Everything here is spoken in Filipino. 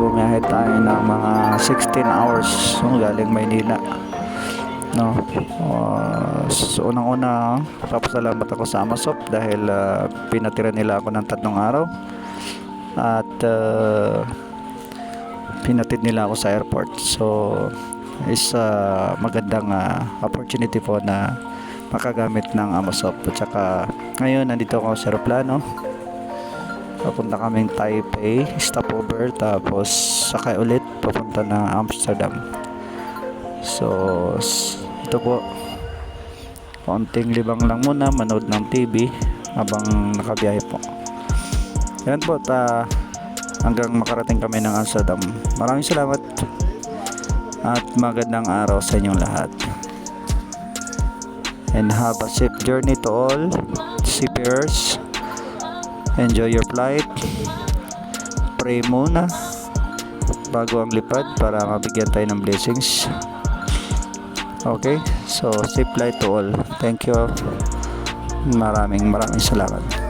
bumiyahe tayo ng mga 16 hours galing Maynila, no. So unang-una, papasalamat ako sa Amasop dahil pinatira nila ako ng 3 araw at pinatid nila ako sa airport. So is magandang opportunity po na makagamit ng Amasop. At saka ngayon nandito ako sa aeroplano, papunta kaming Taipei, stopover, tapos sakay ulit papunta ng Amsterdam. So ito po, konting libang lang muna, manood ng TV habang nakabiyahe po. Yan po, hanggang makarating kami ng Amsterdam. Maraming salamat at magandang araw sa inyong lahat, and have a safe journey to all seafarers. Enjoy your flight. Pray muna bago ang lipad para mabigyan tayo ng blessings. Okay, so safe flight to all. Thank you. Maraming salamat.